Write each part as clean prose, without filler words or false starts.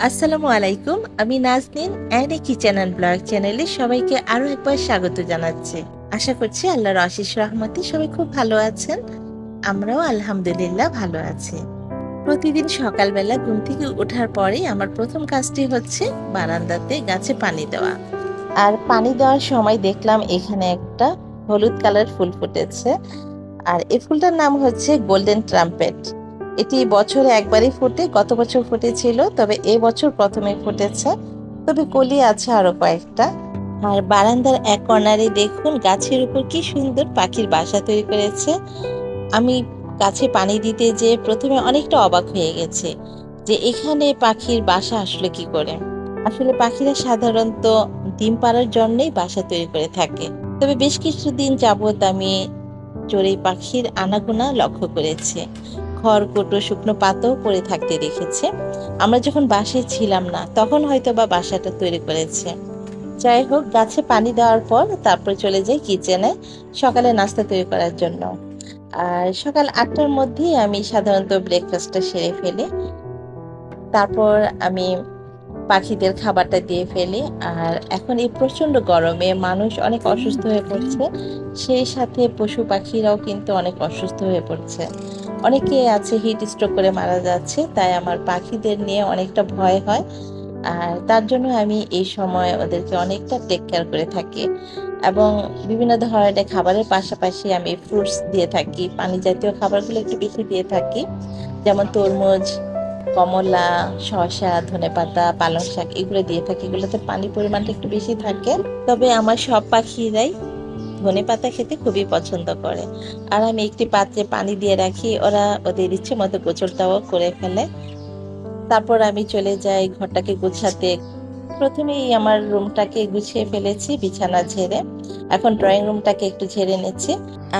আসসালামু আলাইকুম। আমি Nazneen Annie kitchen and blog চ্যানেলে সবাইকে আরো একবার স্বাগত জানাচ্ছি। আশা করছি আল্লাহর অশেষ রহমতে সবাই খুব ভালো আছেন। আমরাও আলহামদুলিল্লাহ ভালো আছি। প্রতিদিন সকালবেলা ঘুম থেকে ওঠার পরেই আমার প্রথম কাজটি হচ্ছে বারান্দাতে গাছে পানি দেওয়া। আর পানি দেওয়ার সময় দেখলাম এখানে একটা হলুদ কালার ফুল ফুটেছে। আর এই ফুলটার নাম হচ্ছে গোল্ডেন ট্রাম্পেট। এটি বছরে একবারই ফোটে, গত বছর ফুটেছিল, তবে এই বছর প্রথমে ফুটেছে। তবে কলি আছে আরো কয়েকটা। আর বারান্দার এক কর্নারে দেখুন গাছের উপর কি সুন্দর পাখির বাসা তৈরি করেছে। আমি গাছে পানি দিতে যে প্রথমে অনেকটা অবাক হয়ে গেছে যে এখানে পাখির বাসা আসলে কি করে। আসলে পাখিরা সাধারণত ডিম পাড়ার জন্যই বাসা তৈরি করে থাকে। তবে বেশ কিছুদিন যাবৎ আমি চড়ুই পাখির আনাগোনা লক্ষ্য করেছে। খড়কুটো শুকনো পাতাও পড়ে থাকতে দেখেছে। আমরা যখন বাসায় ছিলাম না তখন হয়তো বা বাসাটা তৈরি করেছে। যাই হোক, গাছে পানি দেওয়ার পর তারপর চলে যাই কিচেনে সকালে নাস্তা তৈরি করার জন্য। আর সকাল 8টার মধ্যেই আমি সাধারণত ব্রেকফাস্টটা সেরে ফেলি। তারপর আমি পাখিদের খাবারটা দিয়ে ফেলি। আর এখন এই প্রচন্ড গরমে মানুষ অনেক অসুস্থ হয়ে পড়ছে, সেই সাথে পশু পাখিরাও কিন্তু অনেক অসুস্থ হয়ে পড়ছে। অনেকে আছে হিট স্ট্রোক করে মারা যাচ্ছে, তাই আমার পাখিদের নিয়ে অনেকটা ভয় হয়। আর তার জন্য আমি এই সময় ওদেরকে অনেকটা টেক কেয়ার করে থাকি এবং বিভিন্ন ধরনের খাবারের পাশাপাশি আমি ফ্রুটস দিয়ে থাকি। পানি জাতীয় খাবারগুলো একটু বেশি দিয়ে থাকি, যেমন তরমুজ, কমলা, শসা, ধনেপাতা, পালং শাক এগুলো দিয়ে থাকি। এগুলোতে পানির পরিমাণটা একটু বেশি থাকে। তবে আমার সব পাখিরাই ধনেপাতা খেতে খুবই পছন্দ করে। আর আমি একটি পাত্রে পানি দিয়ে রাখি, ওরা ওদের ইচ্ছে মতো গোসলটাও করে ফেলে। তারপর আমি চলে যাই ঘরটাকে গুছাতে। প্রথমেই আমার রুমটাকে গুছিয়ে ফেলেছি বিছানা ঝেড়ে। এখন ড্রয়িং রুমটাকে একটু ঝেড়ে নিচ্ছি।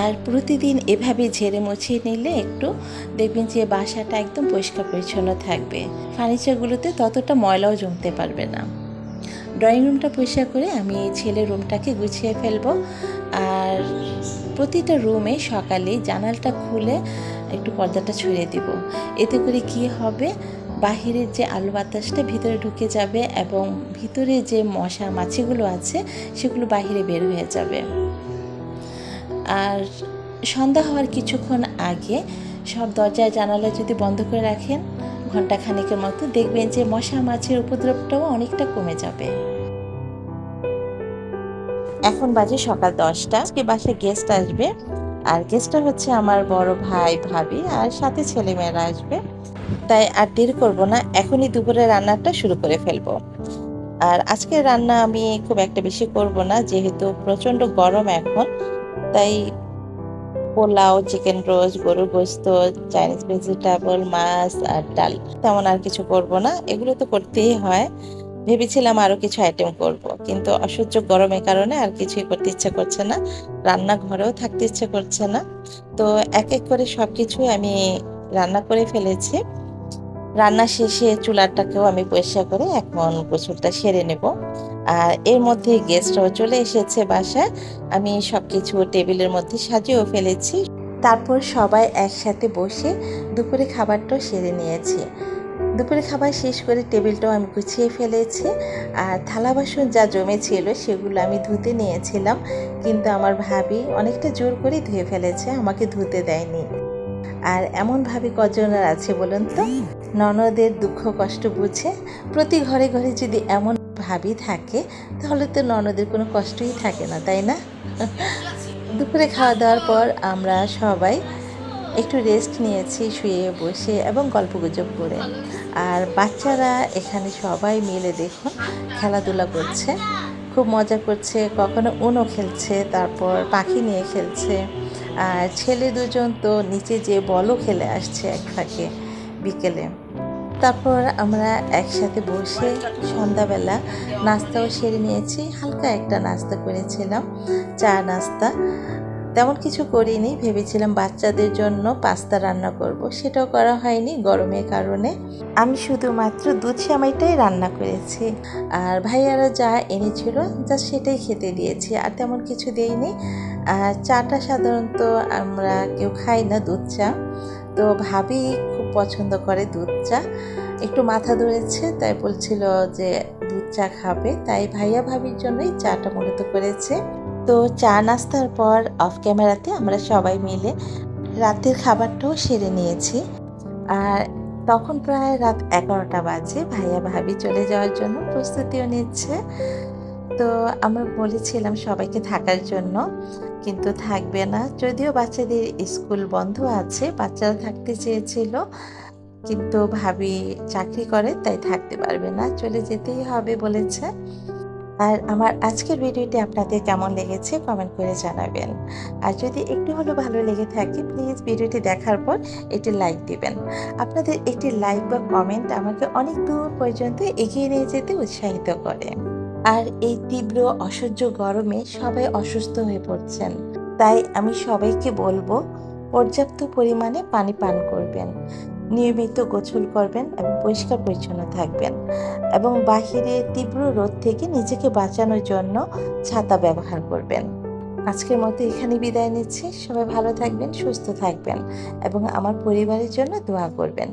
আর প্রতিদিন এভাবে ঝেড়ে মুছিয়ে নিলে একটু দেখবেন যে বাসাটা একদম পরিষ্কার পরিচ্ছন্ন থাকবে। ফার্নিচারগুলোতে ততটা ময়লাও জমতে পারবে না। ড্রয়িং রুমটা পরিষ্কার করে আমি ছেলের রুমটাকে গুছিয়ে ফেলবো। আর প্রতিটা রুমে সকালে জানালাটা খুলে একটু পর্দাটা ছড়িয়ে দিব। এতে করে কি হবে, বাহিরের যে আলো বাতাসটা ভিতরে ঢুকে যাবে এবং ভিতরে যে মশা মাছিগুলো আছে সেগুলো বাহিরে বের হয়ে যাবে। আর সন্ধ্যা হওয়ার কিছুক্ষণ আগে সব দরজা জানালা যদি বন্ধ করে রাখেন ঘন্টা খানেকের মতো, দেখবেন যে মশা মাছির উপদ্রবটাও অনেকটা কমে যাবে। এখন বাজে সকাল 10টা। আজকে বাসায় গেস্ট আসবে। আর গেস্টটা হচ্ছে আমার বড় ভাই, ভাবি আর সাথে ছেলেমেয়েরা আসবে। তাই আর দেরি করব না, এখনই দুপুরে রান্নাটা শুরু করে ফেলবো। আর আজকে রান্না আমি খুব একটা বেশি করব না, যেহেতু প্রচন্ড গরম এখন। তাই পোলাও, চিকেন রোস্ট, গরুর গোস্ত, চাইনিজ ভেজিটেবল, মাছ আর ডাল, তেমন আর কিছু করব না। এগুলো তো করতেই হয়। ভেবেছিলাম আরো কিছু আইটেম করব, কিন্তু অসহ্য গরমের কারণে আর কিছুই করতে ইচ্ছা করছে না, রান্নাঘরেও থাকতে ইচ্ছে করছে না। তো এক এক করে সবকিছুই আমি রান্না করে ফেলেছি। রান্না শেষে চুলাটাকেও আমি পরিষ্কার করে এখন গোসলটা সেরে নেব। আর এর মধ্যে গেস্টরাও চলে এসেছে বাসায়। আমি সবকিছু টেবিলের মধ্যে সাজিয়েও ফেলেছি। তারপর সবাই একসাথে বসে দুপুরে খাবারটাও সেরে নিয়েছি। দুপুরে খাবার শেষ করে টেবিলটাও আমি গুছিয়ে ফেলেছি। আর থালা বাসন যা জমেছিল সেগুলো আমি ধুতে নিয়েছিলাম, কিন্তু আমার ভাবি অনেকটা জোর করে ধুয়ে ফেলেছে, আমাকে ধুতে দেয়নি। আর এমন ভাবি কজনের আছে বলুন তো, ননদের দুঃখ কষ্ট বুঝে। প্রতি ঘরে ঘরে যদি এমন ভাবি থাকে তাহলে তো ননদের কোনো কষ্টই থাকে না, তাই না? দুপুরে খাওয়া দাওয়ার পর আমরা সবাই একটু রেস্ট নিয়েছি শুয়ে বসে এবং গল্পগুজব করে। আর বাচ্চারা এখানে সবাই মিলে দেখুন খেলাধুলা করছে, খুব মজা করছে। কখনো উনো খেলছে, তারপর পাখি নিয়ে খেলছে। আর ছেলে দুজন তো নিচে যে বলও খেলে আসছে এক ফাঁকে বিকেলে। তারপর আমরা একসাথে বসে সন্ধ্যাবেলা নাস্তাও সেরে নিয়েছি। হালকা একটা নাস্তা করেছিলাম, চা নাস্তা। তেমন কিছু করিনি, ভেবেছিলাম বাচ্চাদের জন্য পাস্তা রান্না করব, সেটাও করা হয়নি গরমের কারণে। আমি শুধুমাত্র দুধ সেমাইটাই রান্না করেছি। আর ভাইয়ারা যা এনেছিল জাস্ট সেটাই খেতে দিয়েছি, আর তেমন কিছু দেইনি। আর চাটা সাধারণত আমরা কেউ খাই না, দুধ চা। তো ভাবি খুব পছন্দ করে দুধ চা। একটু মাথা ধরেছে, তাই বলছিল যে দুধ চা খাবে, তাই ভাইয়া ভাবির জন্যই চাটা মূলত করেছে। তো চা নাস্তার পর অফ ক্যামেরাতে আমরা সবাই মিলে রাতের খাবারটাও সেরে নিয়েছি। আর তখন প্রায় রাত 11টা বাজে, ভাইয়া ভাবি চলে যাওয়ার জন্য প্রস্তুতিও নিচ্ছে। তো আমরা বলেছিলাম সবাইকে থাকার জন্য, কিন্তু থাকবে না। যদিও বাচ্চাদের স্কুল বন্ধ আছে, বাচ্চারা থাকতে চেয়েছিল, কিন্তু ভাবি চাকরি করে তাই থাকতে পারবে না, চলে যেতেই হবে বলেছে। আর আমার আজকের ভিডিওটি আপনাদের কেমন লেগেছে কমেন্ট করে জানাবেন। আর যদি একটু হলেও ভালো লেগে থাকে প্লিজ ভিডিওটি দেখার পর একটি লাইক দিবেন। আপনাদের একটি লাইক বা কমেন্ট আমাকে অনেক দূর পর্যন্ত এগিয়ে নিয়ে যেতে উৎসাহিত করে। আর এই তীব্র অসহ্য গরমে সবাই অসুস্থ হয়ে পড়ছেন, তাই আমি সবাইকে বলবো পর্যাপ্ত পরিমাণে পানি পান করবেন, নিয়মিত গোসল করবেন এবং পরিষ্কার পরিচ্ছন্ন থাকবেন, এবং বাহিরে তীব্র রোদ থেকে নিজেকে বাঁচানোর জন্য ছাতা ব্যবহার করবেন। আজকের মতো এখানে বিদায় নিচ্ছি। সবাই ভালো থাকবেন, সুস্থ থাকবেন এবং আমার পরিবারের জন্য দোয়া করবেন।